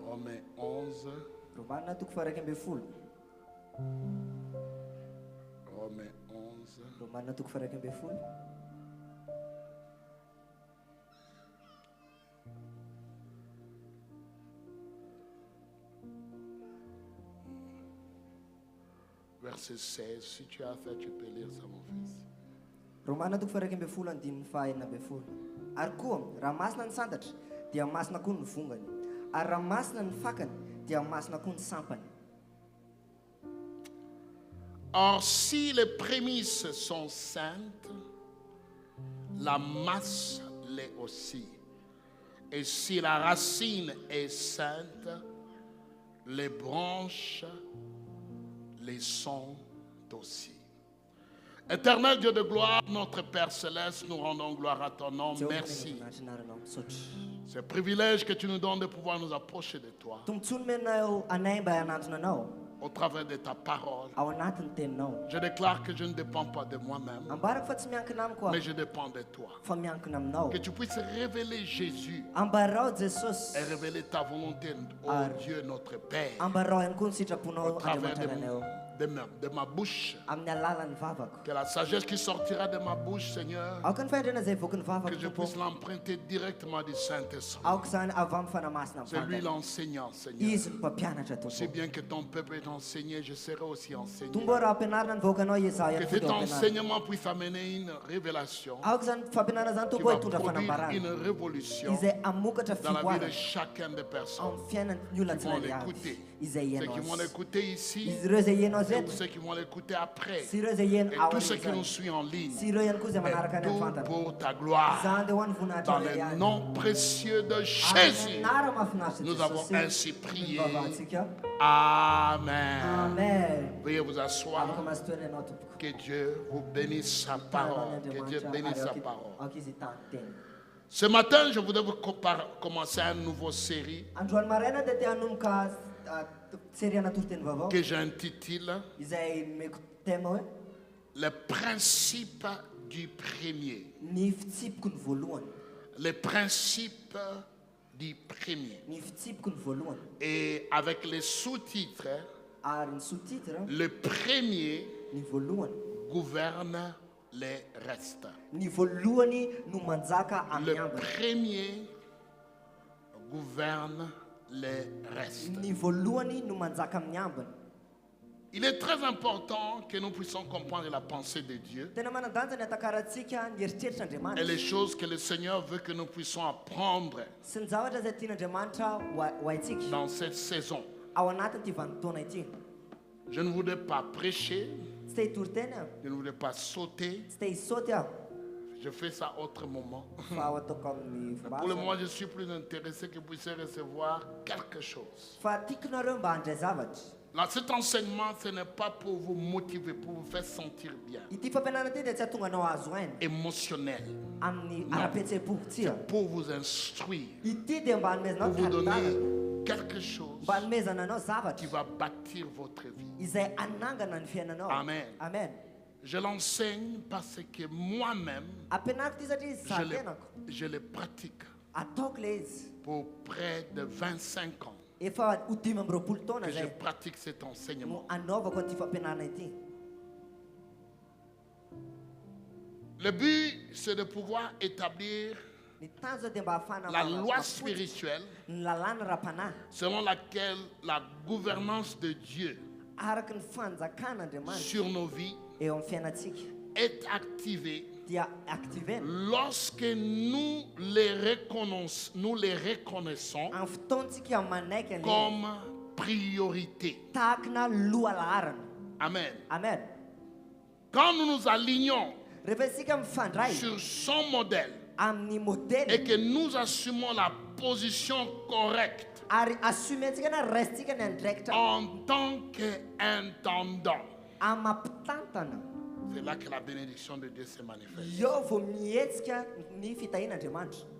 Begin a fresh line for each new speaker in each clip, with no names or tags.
Romains 11.
Romains 11.
Romains 11. Verset 16, si tu as fait, tu peux lire ça, mon fils.
Romana 12 andininy fahaenina folo. Ary koa raha masina ny santatra dia masina koa ny vongany. Ary raha masina ny fakany dia masina koa ny sampany.
Or, si les prémices sont saintes, la masse l'est aussi. Et si la racine est sainte, les branches les sont aussi. Éternel Dieu de gloire, notre Père céleste, nous rendons gloire à ton nom. Merci. C'est un privilège que tu nous donnes de pouvoir nous approcher de toi au travers de ta parole. Je déclare que je ne dépends pas de moi-même, mais je dépends de toi. Que tu puisses révéler Jésus et révéler ta volonté, ô Dieu notre Père, au travers de ma bouche. Que la sagesse qui sortira de ma bouche, Seigneur, que je puisse l'emprunter directement du Saint-Esprit. C'est lui l'enseignant, Seigneur. Aussi bien que ton peuple est enseigné, je serai aussi enseigné. Que cet enseignement puisse amener une révélation qui va produire une révolution dans la vie de chacun des personnes qui vont l'écouter. Ceux qui vont l'écouter ici, et ceux qui vont l'écouter après, et tous ceux qui nous suivent en ligne, et tout pour ta gloire. Dans le nom précieux de Jésus, nous avons ainsi prié. Amen. Veuillez vous asseoir. Que Dieu vous bénisse sa parole. Que Dieu bénisse sa parole. Ce matin, je voudrais vous commencer une nouvelle série que j'intitule Les principes du premier. Les principes du premier. Et avec les sous-titres, le premier gouverne les restes. Le premier gouverne les restes. Il est très important que nous puissions comprendre la pensée de Dieu et les choses que le Seigneur veut que nous puissions apprendre dans cette saison. Je ne voudrais pas prêcher, je ne voudrais pas sauter. Je fais ça à autre moment. Pour le moment, je suis plus intéressé que vous puissiez recevoir quelque chose. Là, cet enseignement, ce n'est pas pour vous motiver, pour vous faire sentir bien, émotionnel. C'est pour vous instruire, pour vous donner quelque chose qui va bâtir votre vie. Amen. Je l'enseigne parce que moi-même, je le pratique pour près de 25 ans. Que je pratique cet enseignement. Le but, c'est de pouvoir établir la loi spirituelle selon laquelle la gouvernance de Dieu sur nos vies est activée lorsque nous les reconnaissons comme priorité. Amen. Quand nous nous alignons sur son modèle et que nous assumons la position correcte en tant qu'intendant, c'est là que la bénédiction de Dieu se manifeste.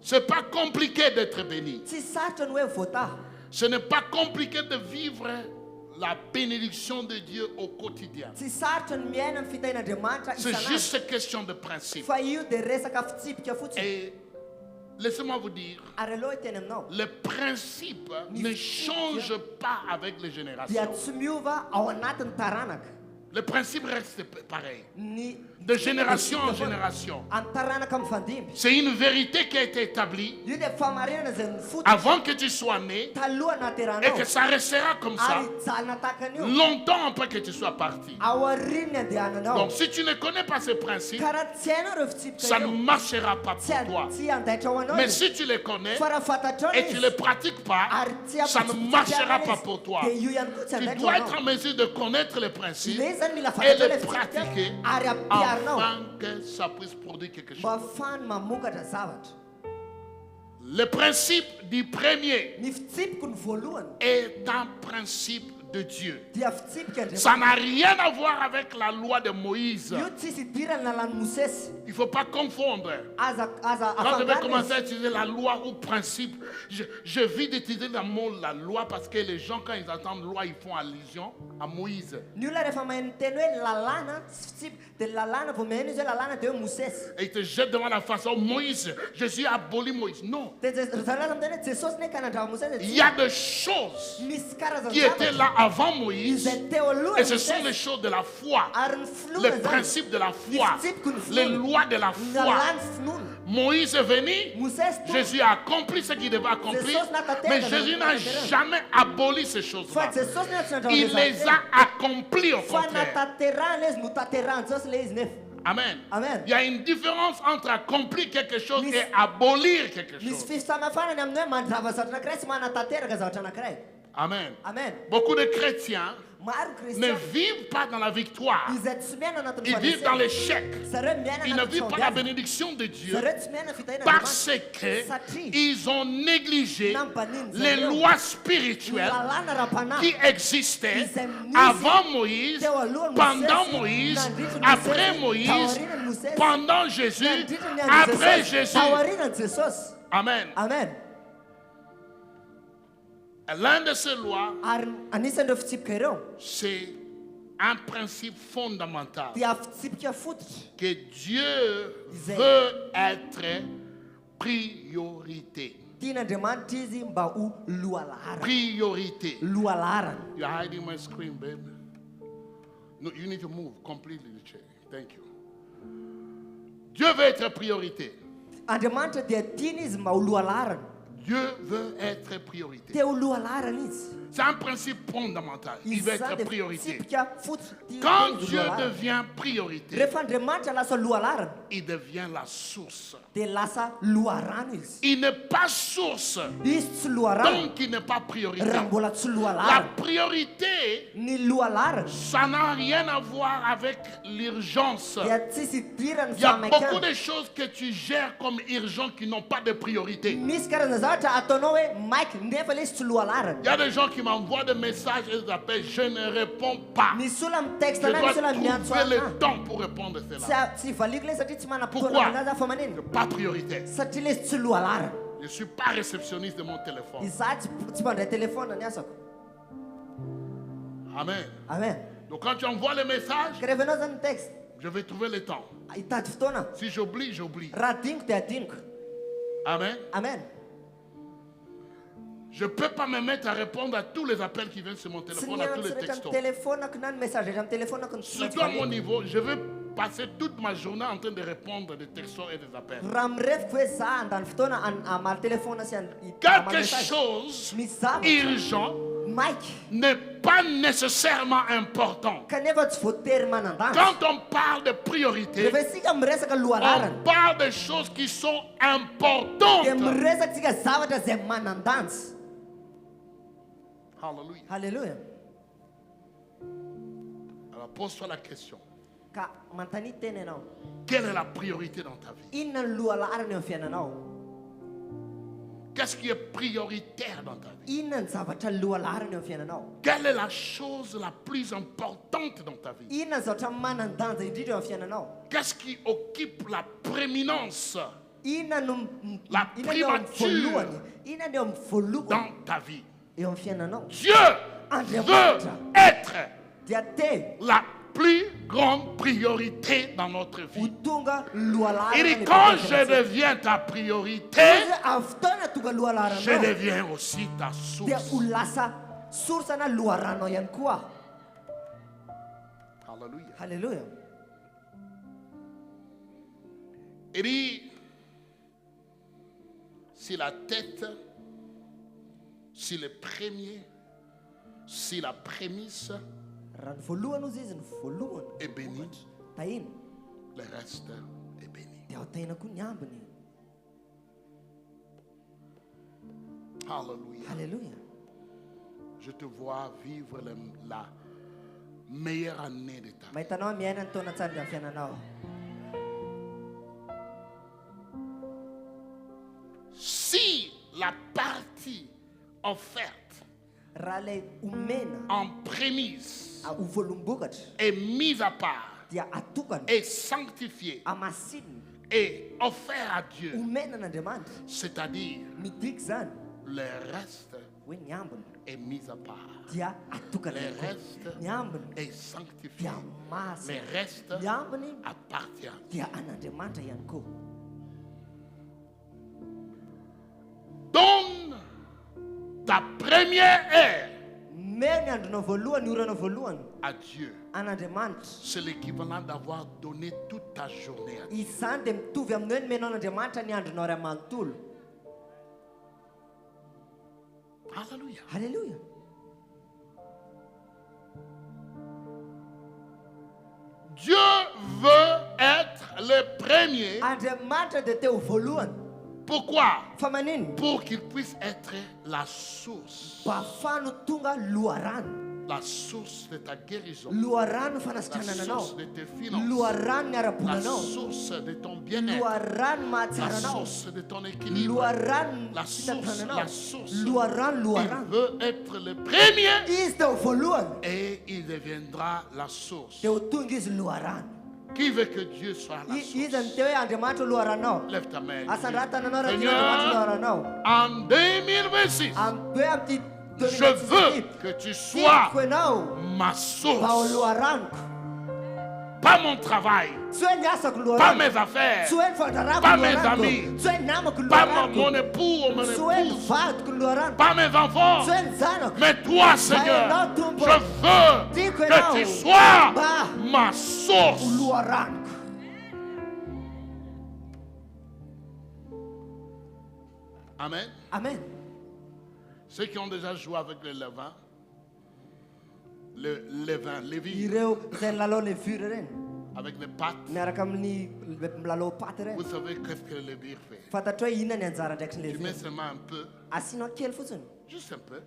Ce n'est pas compliqué d'être béni. Ce n'est pas compliqué de vivre la bénédiction de Dieu au quotidien. C'est juste une question de principe. Et laissez-moi vous dire, les principes ne changent pas avec les générations. Les principes restent pareils. De génération en génération. C'est une vérité qui a été établie avant que tu sois né et que ça restera comme ça longtemps après que tu sois parti. Donc si tu ne connais pas ces principes, ça ne marchera pas pour toi. Mais si tu les connais et tu ne les pratiques pas, ça ne marchera pas pour toi. Tu dois être en mesure de connaître les principes et les pratiquer afin que ça puisse produire quelque chose. Le principe du premier est un principe de Dieu. Ça n'a rien à voir avec la loi de Moïse. Il ne faut pas confondre. Quand je vais commencer à utiliser la loi ou principe, je vis d'utiliser le mot la loi parce que les gens, quand ils entendent loi, ils font allusion à Moïse. Et ils te jettent devant la façon Moïse. Jésus a aboli Moïse. Non. Il y a des choses qui étaient là avant Moïse, et ce sont les choses de la foi, les principes de la foi, les lois de la foi. Moïse est venu, Jésus a accompli ce qu'il devait accomplir, mais Jésus n'a jamais aboli ces choses-là. Il les a accomplies au contraire. Amen. Il y a une différence entre accomplir quelque chose et abolir quelque chose. Amen. Beaucoup de chrétiens ne vivent pas dans la victoire. Ils vivent dans l'échec. Ils ne vivent pas la bénédiction de Dieu parce qu'ils ont négligé les lois spirituelles qui existaient avant Moïse, pendant Moïse, après Moïse, pendant Jésus, après Jésus. Amen. L'un de ces lois, c'est un principe fondamental que Dieu veut être priorité. Priorité. You're hiding my screen, babe. No, you need to move completely the chair. Thank you. Dieu veut être priorité. Dieu veut être priorité. C'est un principe fondamental. Il veut être priorité. Quand Dieu devient priorité, il devient la source. Il n'est pas source, donc il n'est pas priorité. La priorité, ça n'a rien à voir avec l'urgence. Il y a beaucoup de choses que tu gères comme urgentes qui n'ont pas de priorité. Il y a des gens qui m'envoient des messages et des appels, je ne réponds pas. Je dois trouver le temps pour répondre à cela. Pourquoi? Pas priorité. Je ne suis pas réceptionniste de mon téléphone. Amen. Donc quand tu envoies le message, je vais trouver le temps. Si j'oublie, j'oublie. Amen. Je ne peux pas me mettre à répondre à tous les appels qui viennent sur mon téléphone, à tous les textos. Surtout à mon niveau, je vais passer toute ma journée en train de répondre des textos et des appels. Quelque chose urgent n'est pas nécessairement important. Quand on parle de priorité, on parle de choses qui sont importantes.
Hallelujah.
Alors pose-toi la question. Quelle est la priorité dans ta vie? Qu'est-ce qui est prioritaire dans ta vie? Quelle est la chose la plus importante dans ta vie? Qu'est-ce qui occupe la prééminence, la primature dans ta vie? Dieu veut être la plus grande priorité dans notre vie. Il dit, quand je deviens ta priorité, je deviens aussi ta source. Alléluia.
Alléluia.
Il dit, si la tête, si le premier, si la prémisse est bénie, le reste est béni. Alléluia.
Alléluia.
Je te vois vivre la meilleure année de ta vie. Si la partie offerte en prémisse est mise à part et sanctifiée et offerte à Dieu, c'est-à-dire le reste est mis à part. Le reste est sanctifié. Le reste appartient à Dieu. Donne ta première heure à Dieu. C'est l'équivalent d'avoir donné toute ta journée à Dieu. Alléluia.
Alléluia.
Dieu veut être le premier. Pourquoi? Pour qu'il puisse être la source. La source de ta guérison. La source de tes finances. La source de ton bien-être. La source de ton équilibre. La source. Il veut être le premier. Et il deviendra la source. Qui veut que Dieu soit la source? Lève ta main. Seigneur, en 2026, je veux que tu sois ma source. Pas mon travail, pas mes affaires, pas mes amis, pas mon époux ou mon épouse, pas mes enfants, mais toi, Seigneur, je veux que tu sois ma source. Amen.
Amen.
Ceux qui ont déjà joué avec le levain, les vies, avec les pattes, vous savez qu'est-ce que le levire fait. Tu mets seulement un peu, juste un peu,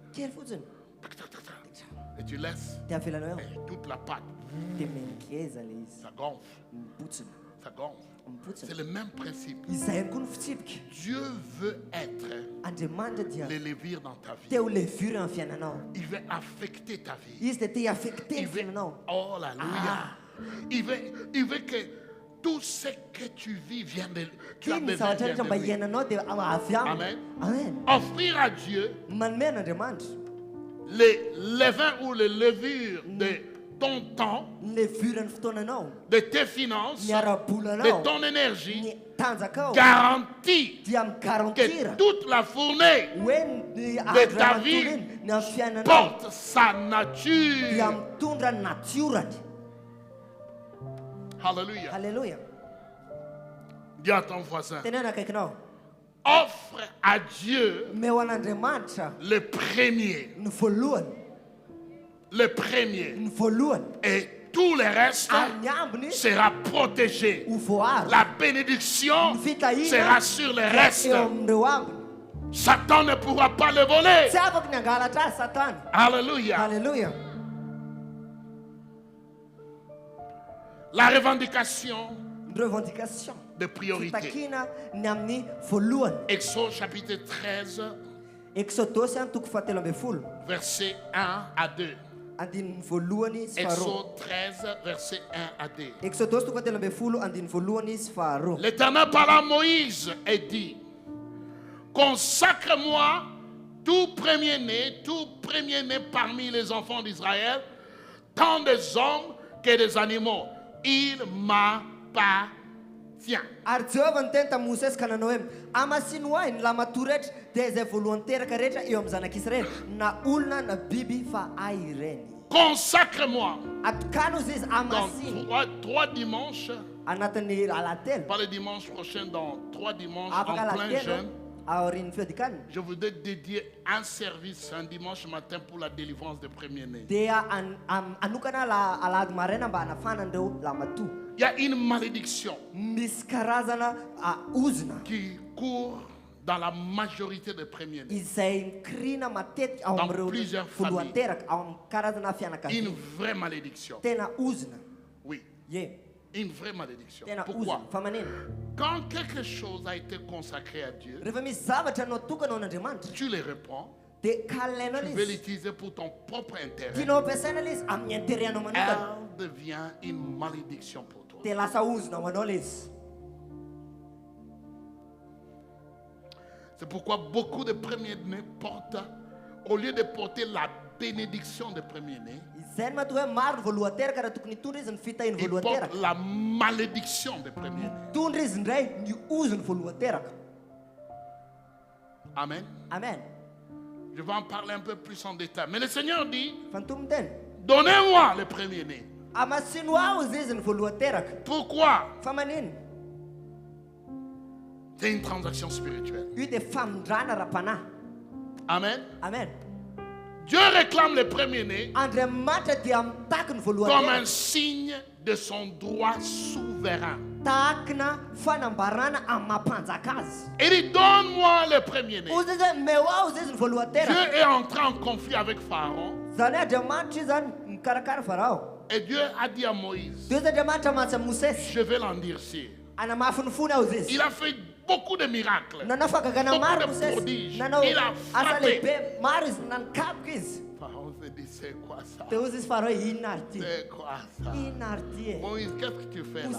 et tu laisses, et toute la pâte, ça gonfle. Ça gonfle. C'est le même principe. Dieu veut être le levure dans ta vie. Il veut affecter ta vie. Il veut, oh alléluia. Il veut que tout ce que tu vis vienne de lui. Amen. Offrir à Dieu les levains ou les levures de ton temps, de tes finances, de ton énergie, garantit que toute la fournée de ta vie porte sa nature. Alléluia.
Alléluia.
Dis à ton voisin, offre à Dieu le premier. Le premier. Et tout le reste sera protégé. La bénédiction sera sur le reste. Satan ne pourra pas le voler. Alléluia.
Alléluia.
La revendication de priorité. Exode chapitre 13, verset 1 à 2. Exode 13, verset 1 à 2. L'Éternel parla à Moïse et dit: consacre-moi tout premier-né parmi les enfants d'Israël, tant des hommes que des animaux. Il m'appartient.
Arjovany tenta Moses kana Noé amasinwainy lama toretra dia izay voalohany teraka rehetra eo amin'ny zanak'Israely na olona na biby fa ay ireny.
Consacre-moi.
Atokano izy amasiny.
Dans trois dimanches.
Anatin'ny alatelo.
Pas le dimanche prochain, dans 3 dimanches en plein jeûne. Je voudrais dédier un service un dimanche matin pour la délivrance des premiers-nés. Il y a une malédiction qui court dans la majorité des premiers-nés. Dans plusieurs familles. Une vraie malédiction. Oui. Une vraie malédiction. Pourquoi? Quand quelque chose a été consacré à Dieu, tu les reprends, tu veux l'utiliser pour ton propre intérêt, elle devient une malédiction pour toi. C'est pourquoi beaucoup de premiers-nés portent, au lieu de porter la bénédiction des premiers-nés, ils portent la malédiction des premiers-nés. Amen.
Amen.
Je vais en parler un peu plus en détail. Mais le Seigneur dit, donnez-moi les premiers-nés. Pourquoi? C'est une transaction spirituelle. Amen.
Amen.
Dieu réclame les premiers-nés comme un signe de son droit souverain. Il dit, donne-moi les premiers-nés. Dieu est entré en conflit avec Pharaon. Et Dieu a dit à Moïse, je vais l'endurcir. Il a fait beaucoup de miracles, beaucoup de prodiges. Il a frappé. Pharaon se dit, c'est quoi ça? C'est quoi ça? Moïse, qu'est-ce que tu fais là?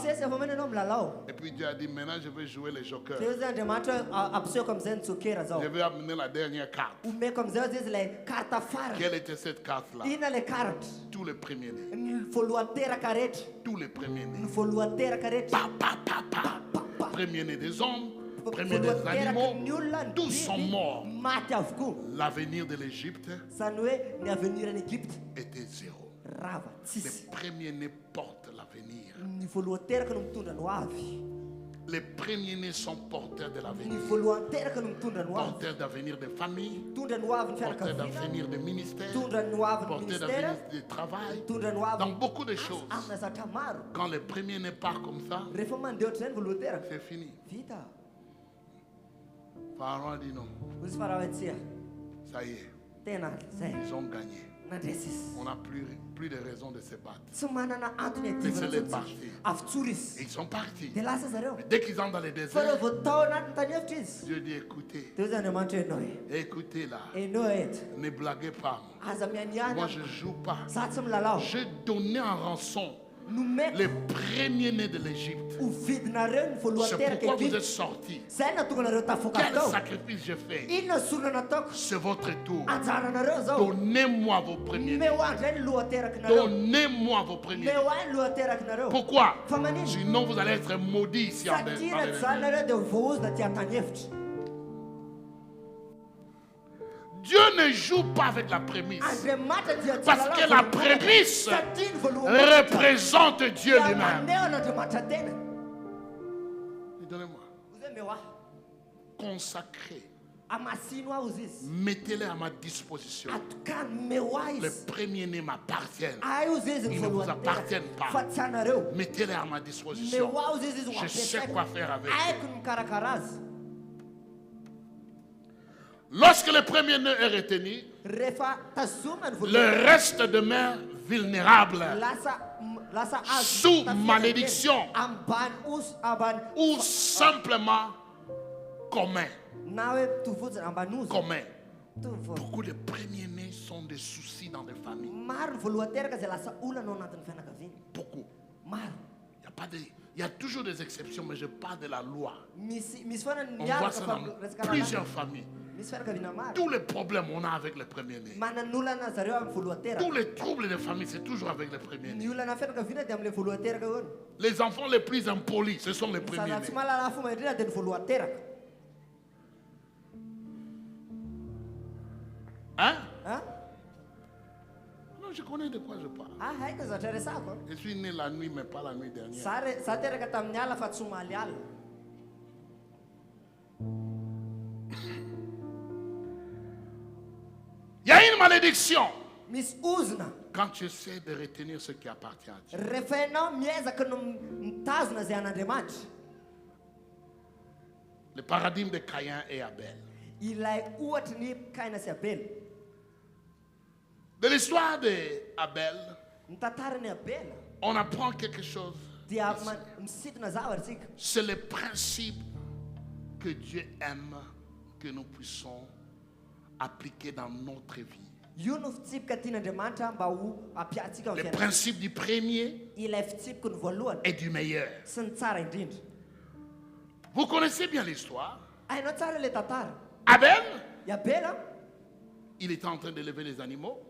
Et puis Dieu a dit, maintenant je vais jouer les jokers. Je vais amener la dernière carte. Quelle était cette carte-là? Tous les premiers-nés. Tous les premiers-nés. Premiers-nés des hommes, premiers des animaux, tous sont morts. L'avenir de l'Égypte était zéro. Les premiers-nés portent l'avenir. Les premiers-nés sont porteurs de l'avenir. Porteurs d'avenir de famille, porteurs d'avenir de ministère, porteurs d'avenir de travail, dans beaucoup de choses. Quand les premiers-nés partent comme ça, c'est fini. Pharaon a dit non. Ça y est, ils ont gagné. On n'a plus de raison de se battre. Laissez-les partir. Ils sont partis. Mais dès qu'ils entrent dans le désert, Dieu dit écoutez. Écoutez là. Ne blaguez pas. Moi je ne joue pas. J'ai donné en rançon les premiers-nés de l'Égypte. C'est pourquoi vous êtes sortis. Quel sacrifice j'ai fait? C'est votre tour. Donnez-moi vos premiers-nés. Donnez-moi vos premiers-nés. Pourquoi? Sinon vous allez être maudits ici en Dieu ne joue pas avec la prémisse. Parce que la prémisse représente Dieu lui-même. Donnez-moi. Consacrez. Mettez-les à ma disposition. Les premiers-nés m'appartiennent. Ils ne vous appartiennent pas. Mettez-les à ma disposition. Je sais quoi faire avec eux. Lorsque le premier-né est retenu, le reste demeure vulnérable, sous malédiction ou simplement commun. Commun. Beaucoup de premiers-nés sont des soucis dans des familles. Beaucoup. Il y a toujours des exceptions, mais je parle de la loi. On voit ça dans plusieurs familles. Tous les problèmes on a avec les premiers-nés. Tous les troubles de famille, c'est toujours avec les premiers-nés. Les enfants les plus impolis, ce sont les premiers-nés. Hein? Non, je connais de quoi je parle. Je suis né la nuit, mais pas la nuit dernière. Il y a une malédiction quand tu essaies de retenir ce qui appartient à Dieu. Le paradigme de Caïn et Abel. De l'histoire d'Abel, on apprend quelque chose. C'est le principe que Dieu aime que nous puissions appliquer dans notre vie. Le principe du premier et du meilleur. Vous connaissez bien l'histoire. Abel, il était en train d'élever les animaux.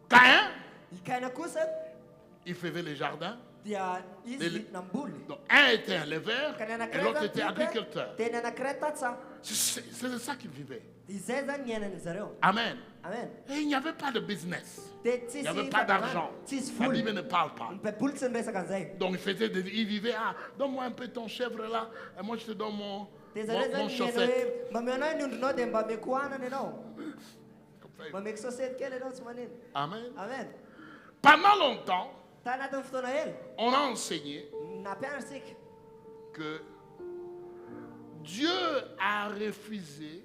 Caïn, il faisait les jardins. Donc, un était un éleveur et l'autre était agriculteur. C'est ça qu'ils vivaient. Amen. Et il n'y avait pas de business. Il n'y avait pas d'argent. La Bible ne parle pas. Donc il vivait, donne-moi un peu ton chèvre là, et moi je te donne mon chaussette. Amen. Pendant longtemps, on a enseigné que Dieu a refusé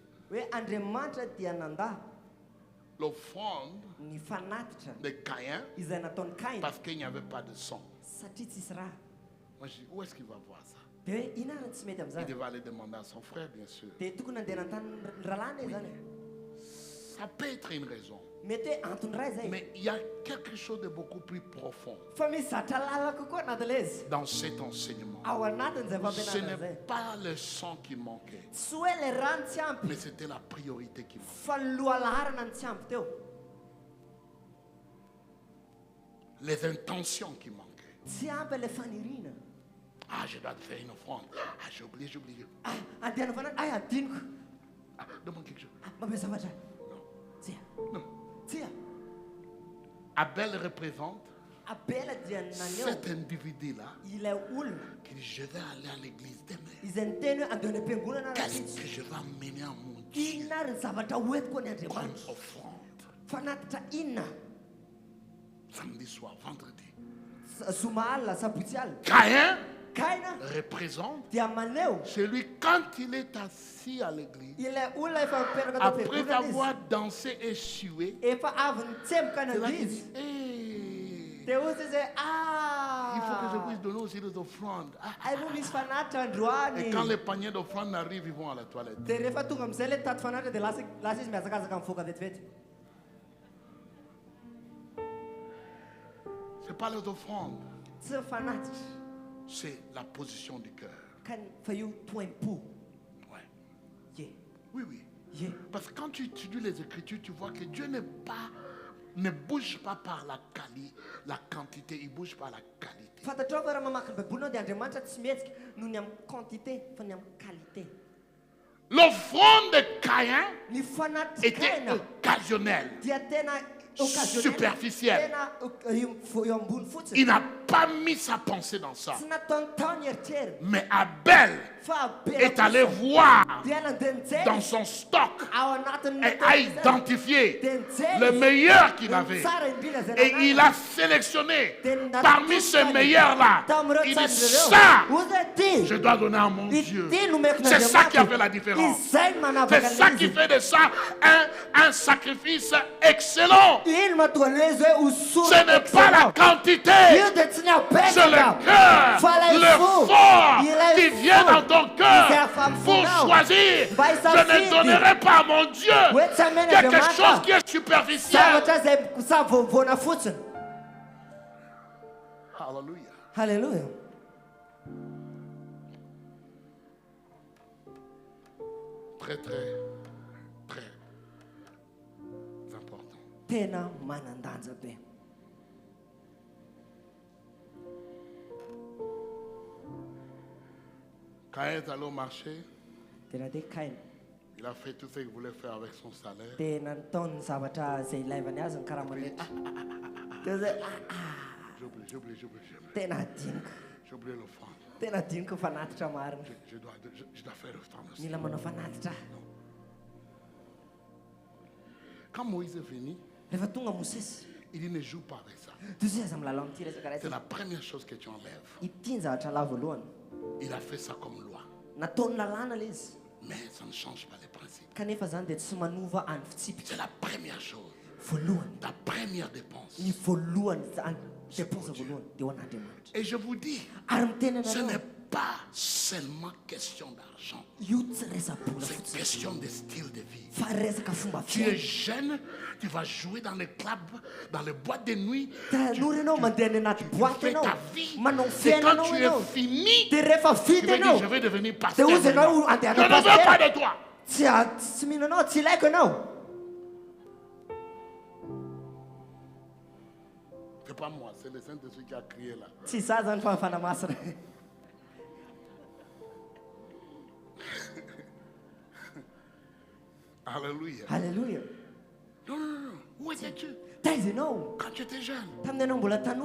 l'offrande de Caïn parce qu'il n'y avait pas de sang. Moi je dis, où est-ce qu'il va voir ça? Il devait aller demander à son frère, bien sûr. Ça peut être une raison. Mais il y a quelque chose de beaucoup plus profond dans cet enseignement. Ce n'est pas le sang qui manquait, mais c'était la priorité qui manquait. Les intentions qui manquaient. Je dois te faire une offrande. J'ai oublié. Demande quelque chose. Non. Abel représente cet individu-là qui dit, je vais aller à l'église demain. Qu'est-ce que je vais amener à mon Dieu comme offrande? Samedi soir, vendredi. Caïn représente celui quand il est assis à l'église, après avoir dansé et sué, il faut que je puisse donner aussi des offrandes. Et quand les paniers d'offrandes arrivent, ils vont à la toilette. C'est pas les offrandes. C'est la position du cœur. Oui. Parce que quand tu étudies les Écritures, tu vois que Dieu ne bouge pas par la quantité, il bouge par la qualité. L'offrande de Caïn était occasionnelle, superficielle. Il n'a pas mis sa pensée dans ça. Mais Abel est allé voir dans son stock et a identifié le meilleur qu'il avait. Et il a sélectionné parmi ces meilleurs-là. Il dit, ça, je dois donner à mon Dieu. C'est ça qui a fait la différence. C'est ça qui fait de ça un sacrifice excellent. Ce n'est pas la quantité, c'est le cœur, le fort qui vient dans ton cœur pour choisir. Je ne donnerai pas à mon Dieu quelque chose qui est superficiel.
Alléluia.
Très, très, très important.
Tena manandanja be.
Quand il est allé au marché,
Tena de kain.
il a fait tout ce qu'il voulait faire avec son salaire.
Tena ton sabata sei laivani azan karamane.
J'oublie.
Tena dink.
J'ai oublié l'offrande.
Tena dink fanatitra marina.
Je dois faire l'offrande aussi.
Mila manao fanatitra.
Quand Moïse est venu,
Rehefa tonga Mosesy,
il dit ne joue pas avec ça. C'est la première chose que tu enlèves. Il a fait ça comme loi. Mais ça ne change pas les principes. C'est la première chose. La première dépense. Et je vous dis, ce n'est pas seulement question d'argent. C'est question de style de vie. Tu es jeune, tu vas jouer dans les clubs, dans les boîtes de nuit. Tu fais ta vie. Et quand tu es fini, tu veux dire je vais devenir pasteur. Je ne veux pas de toi. C'est pas moi, c'est le Saint-Esprit qui a crié là. Alléluia.
Alléluia.
Non. Où étais-tu quand tu étais jeune?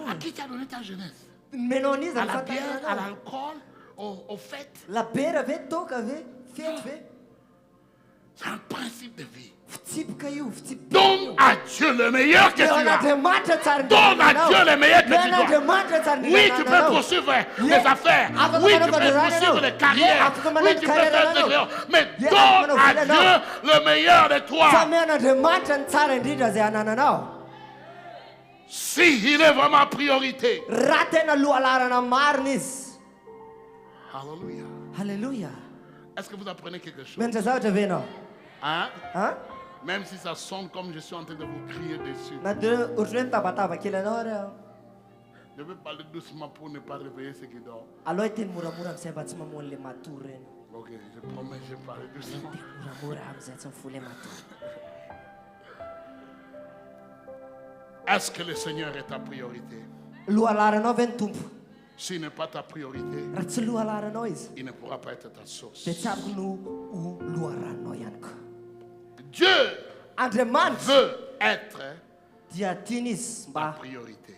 À qui t'as donné ta jeunesse? À la bière, à l'alcool, aux fêtes? C'est un principe de vie. Donne à Dieu le meilleur que tu as. Donne à Dieu le meilleur que tu dois. Oui, tu peux poursuivre les affaires. Oui, tu peux poursuivre les carrières. Oui, tu peux faire des carrières. Mais donne à Dieu le meilleur de toi. Si il est vraiment priorité. Alléluia.
Alléluia.
Est-ce que vous apprenez quelque chose? Hein? Même si ça sonne comme je suis en train de vous crier dessus. Je vais parler doucement pour ne pas réveiller ceux qui dorment. Ok, je promets, je parle doucement. Est-ce que le Seigneur est ta priorité? S'il n'est pas ta priorité, il ne pourra pas être ta source. Dieu veut être ta priorité.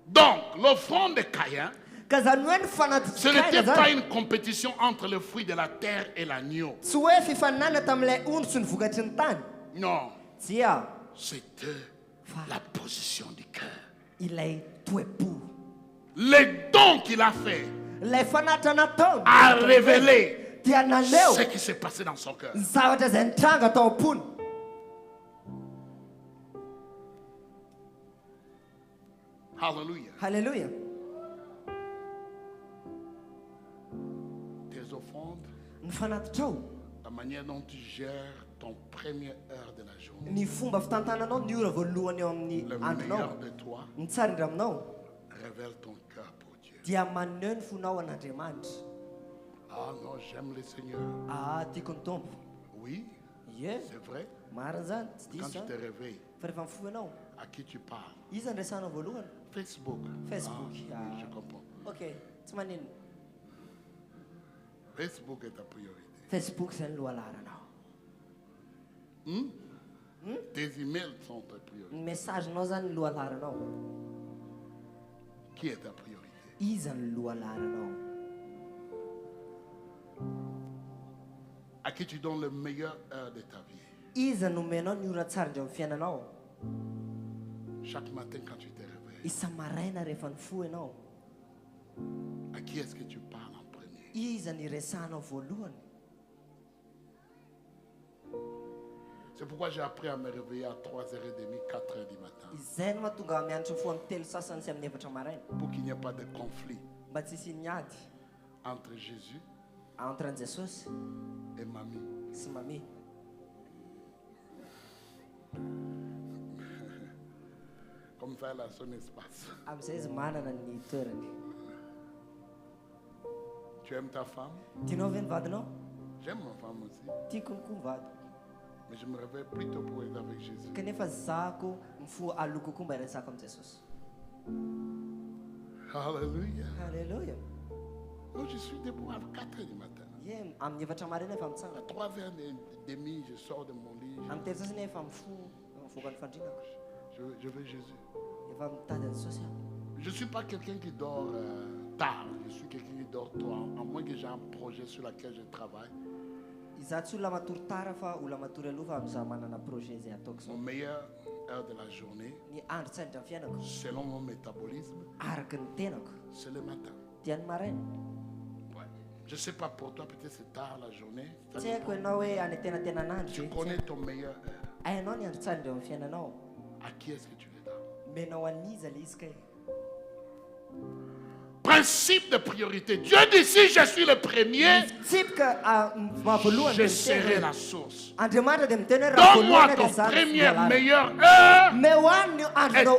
Donc, l'offrande de Caïn, ce n'était pas une compétition entre le fruit de la terre et l'agneau. Non. C'était la position du cœur. Les dons qu'il a fait a révélé ce qui s'est passé dans son cœur. Alléluia.
Alléluia.
Tes offrandes, la manière dont tu gères ton première heure de la journée, le meilleur de toi révèle ton cœur pour Dieu. Ah non, j'aime le Seigneur. Oui, c'est vrai. Quand tu te réveilles, à qui tu parles? Facebook. Oui, je comprends.
Ok,
Facebook est ta priorité.
Facebook c'est le
Tes emails sont ta priorité.
Message nous en
Qui est ta priorité? À qui tu donnes le meilleur heure de ta vie? Chaque matin quand tu te réveilles, à qui est-ce que tu parles en premier? C'est pourquoi j'ai appris à me réveiller à 3h30, 4h du matin. Pour qu'il n'y ait pas de conflit entre Jésus et mamie. Comme ça, elle a son espace. Tu aimes ta femme? J'aime ma femme aussi. Mais je me réveille plutôt pour être avec Jésus. Alléluia.
Alléluia.
Moi, je suis debout à 4h du matin. À 3h30, je sors de mon lit. Je veux Jésus. Je ne suis pas quelqu'un qui dort tard. Je suis quelqu'un qui dort tôt. À moins que j'ai un projet sur lequel je travaille. Mon meilleur heure de la journée, selon mon métabolisme, c'est le matin. Ouais. Je ne sais pas pour toi, peut-être c'est tard la journée. Tu connais ton meilleur heure. À qui est-ce que tu le donnes? Principe de priorité. Dieu dit si je suis le premier, je serai la source. Donne-moi ton premier meilleure heure et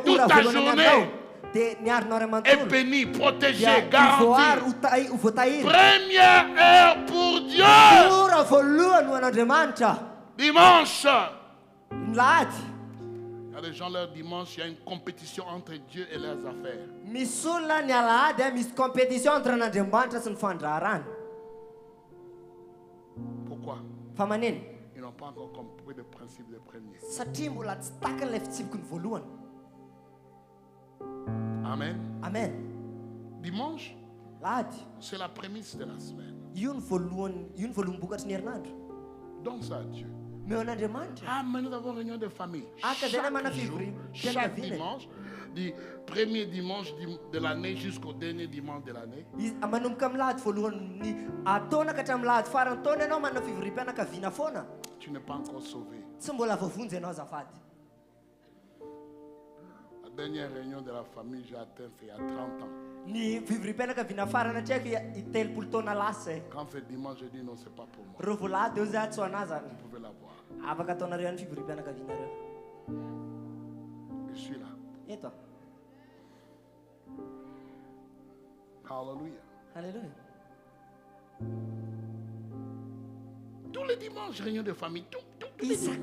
toute ta journée est bénie, protégée, garantie. Première heure pour Dieu. Dimanche. Il y a des gens, leur dimanche, il y a une compétition entre Dieu et leurs affaires. Pourquoi? Ils n'ont pas encore compris le principe de premier. Amen.
Amen.
Dimanche, c'est la prémisse de la semaine. Donc ça, Dieu. Ah, mais nous avons réunion de famille. Chaque dimanche, du premier dimanche de l'année jusqu'au dernier dimanche de l'année. Tu n'es pas encore sauvé. La dernière réunion de la famille, j'ai atteint il y a 30 ans. Quand fait dimanche, je dis non, c'est pas pour moi. Vous pouvez la voir. Je suis là.
Et toi?
Alléluia.
Alléluia.
Tous les dimanches, réunion de famille. Tous les dimanches.